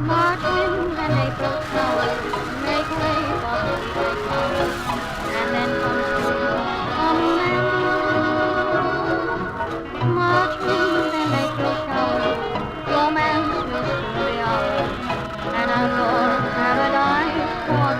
March winds and April showers make way for holiday flowers, and then comes spring, autumn and June. March winds and April showers, romance will soon be ours, an outdoor paradise for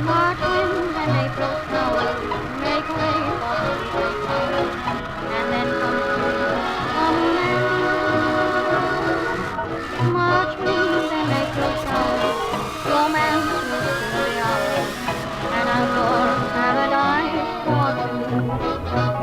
March winds and April showers make way for holiday flowers, and then comes spring, autumn and June. March winds and April showers, romance will soon be ours, an outdoor paradise for two.